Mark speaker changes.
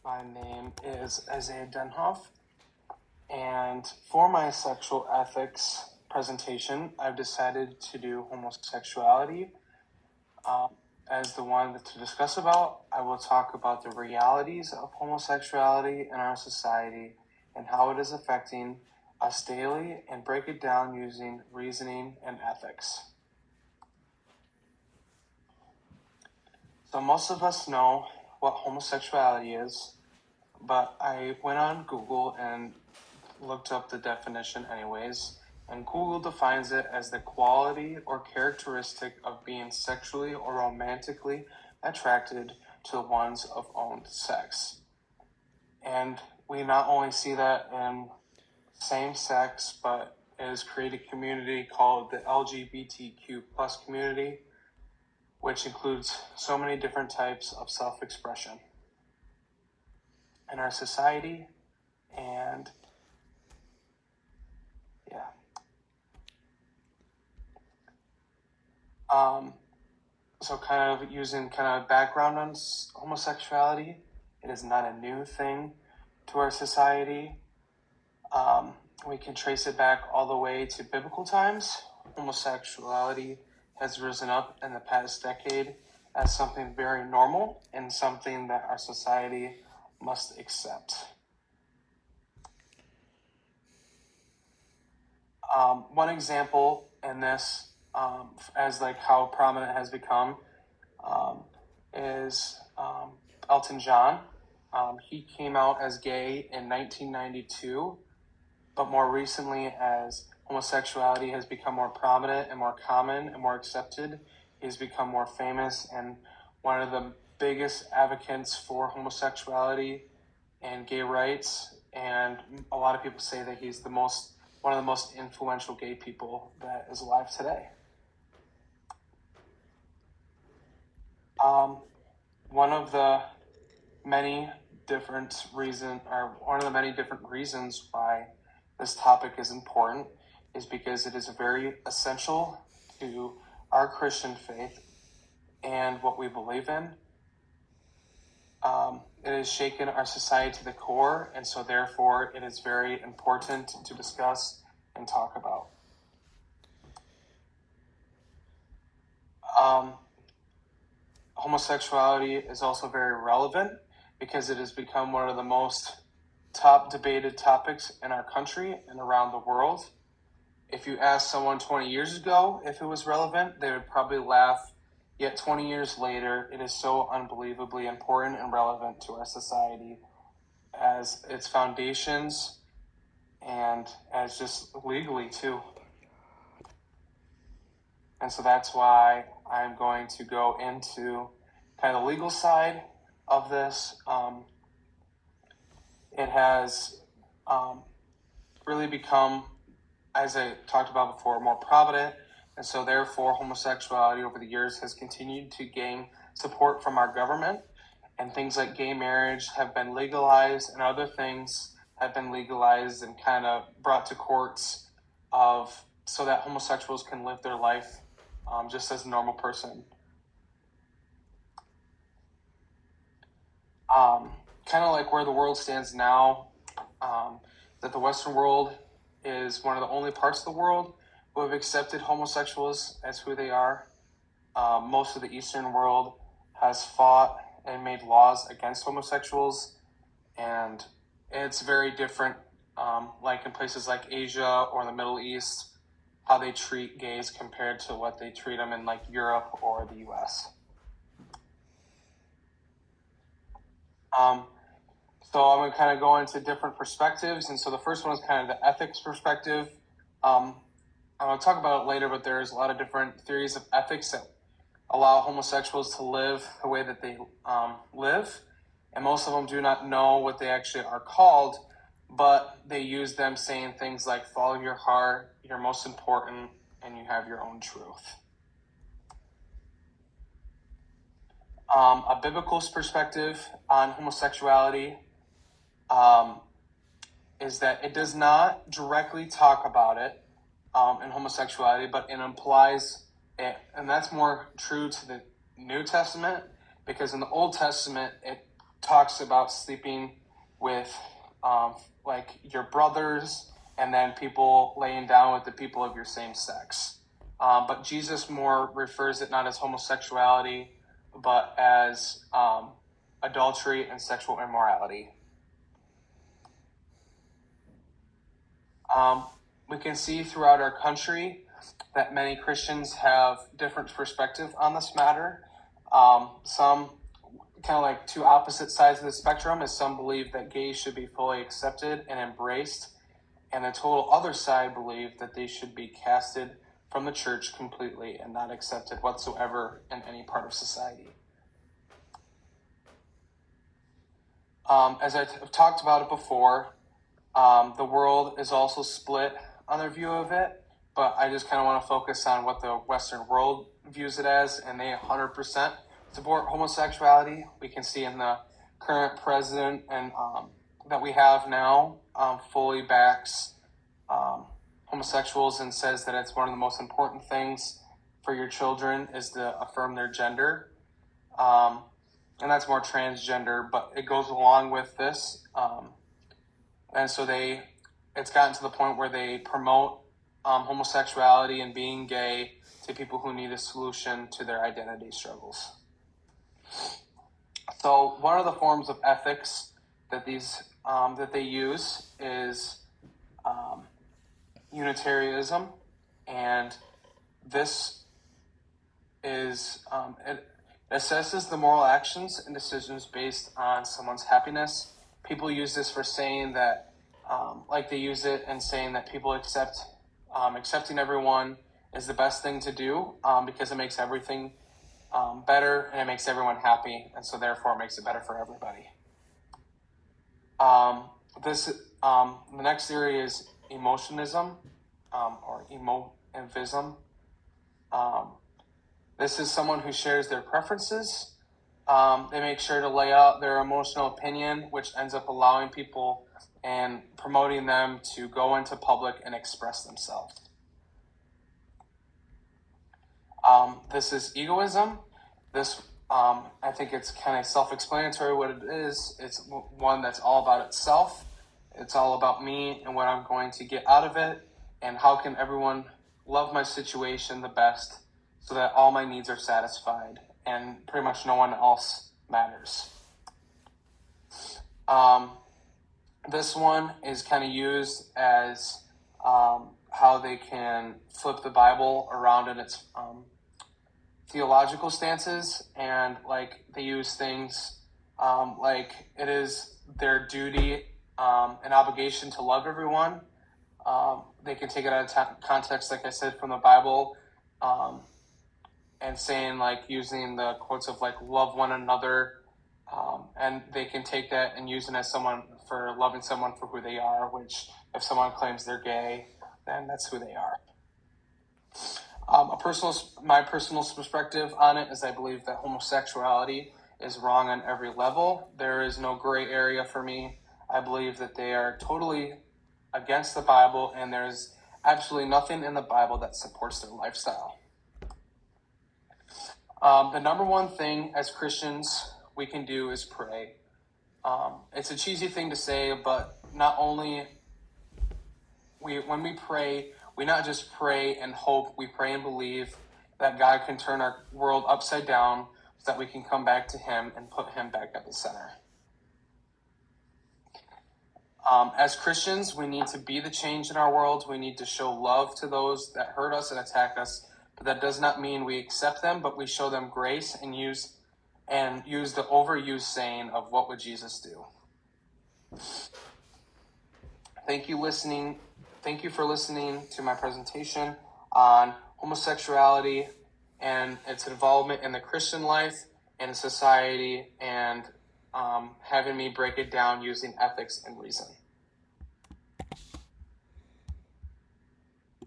Speaker 1: My name is Isaiah Denhoff, and for my sexual ethics presentation, I've decided to do homosexuality. As the one to discuss about, I will talk about the realities of homosexuality in our society and how it is affecting us daily, and break it down using reasoning and ethics. So most of us know what homosexuality is, but I went on Google and looked up the definition anyways, and Google defines it as the quality or characteristic of being sexually or romantically attracted to one's of own sex. And we not only see that in same sex, but it has created a community called the LGBTQ plus community, which includes so many different types of self-expression in our society. And yeah. So kind of using kind of background on homosexuality, it is not a new thing to our society. We can trace it back all the way to biblical times. Homosexuality has risen up in the past decade as something very normal and something that our society must accept. One example in this, as like how prominent it has become, is Elton John. He came out as gay in 1992, but more recently, as homosexuality has become more prominent and more common and more accepted, he's become more famous and one of the biggest advocates for homosexuality and gay rights. And a lot of people say that he's one of the most influential gay people that is alive today. One of the many different reasons why this topic is important is because it is very essential to our Christian faith and what we believe in. It has shaken our society to the core, and so therefore it is very important to discuss and talk about. Homosexuality is also very relevant because it has become one of the most top debated topics in our country and around the world. If you asked someone 20 years ago if it was relevant, they would probably laugh. Yet 20 years later, it is so unbelievably important and relevant to our society as its foundations and as just legally too. And so that's why I'm going to go into kind of the legal side of this. It has really become, as I talked about before, more prominent. And so therefore, homosexuality over the years has continued to gain support from our government. And things like gay marriage have been legalized, and other things have been legalized and kind of brought to courts so that homosexuals can live their life just as a normal person. Kind of like where the world stands now, that the Western world is one of the only parts of the world who have accepted homosexuals as who they are. Most of the Eastern world has fought and made laws against homosexuals, and it's very different, like in places like Asia or the Middle East, how they treat gays compared to what they treat them in like Europe or the US. So I'm going to kind of go into different perspectives. And so the first one is kind of the ethics perspective. I'm going to talk about it later, but there's a lot of different theories of ethics that allow homosexuals to live the way that they live. And most of them do not know what they actually are called, but they use them saying things like follow your heart, you're most important, and you have your own truth. A biblical perspective on homosexuality is that it does not directly talk about it in homosexuality, but it implies it. And that's more true to the New Testament, because in the Old Testament, it talks about sleeping with like your brothers, and then people laying down with the people of your same sex. But Jesus more refers it not as homosexuality, but as adultery and sexual immorality. We can see throughout our country that many Christians have different perspective on this matter. Some kind of like two opposite sides of the spectrum, as some believe that gays should be fully accepted and embraced, and the total other side believe that they should be casted from the church completely and not accepted whatsoever in any part of society. As I've talked about it before, the world is also split on their view of it, but I just kind of want to focus on what the Western world views it as, and they 100% support homosexuality. We can see in the current president and that we have now fully backs homosexuals and says that it's one of the most important things for your children is to affirm their gender. And that's more transgender, but it goes along with this. And so it's gotten to the point where they promote homosexuality and being gay to people who need a solution to their identity struggles. So one of the forms of ethics that that they use is Unitarianism, and this is it assesses the moral actions and decisions based on someone's happiness. People use this for saying that, like they use it and saying that people accepting everyone is the best thing to do because it makes everything better and it makes everyone happy, and so therefore it makes it better for everybody. The next theory is emotionism or emotivism. This is someone who shares their preferences. They make sure to lay out their emotional opinion, which ends up allowing people and promoting them to go into public and express themselves. This is egoism. This, I think it's kind of self-explanatory what it is. It's one that's all about itself. It's all about me and what I'm going to get out of it, and how can everyone love my situation the best so that all my needs are satisfied and pretty much no one else matters. This one is kind of used as how they can flip the Bible around in its theological stances, and like they use things like it is their duty and obligation to love everyone. They can take it out of context, like I said, from the Bible, and saying like using the quotes of like love one another, and they can take that and use it as someone for loving someone for who they are, which if someone claims they're gay, then that's who they are. My personal perspective on it is I believe that homosexuality is wrong on every level. There is no gray area for me. I believe that they are totally against the Bible, and there's absolutely nothing in the Bible that supports their lifestyle. The number one thing as Christians we can do is pray. It's a cheesy thing to say, but not only when we pray, we not just pray and hope, we pray and believe that God can turn our world upside down so that we can come back to Him and put Him back at the center. As Christians, we need to be the change in our world. We need to show love to those that hurt us and attack us. But that does not mean we accept them, but we show them grace and use the overused saying of what would Jesus do. Thank you for listening to my presentation on homosexuality and its involvement in the Christian life and society, and having me break it down using ethics and reason.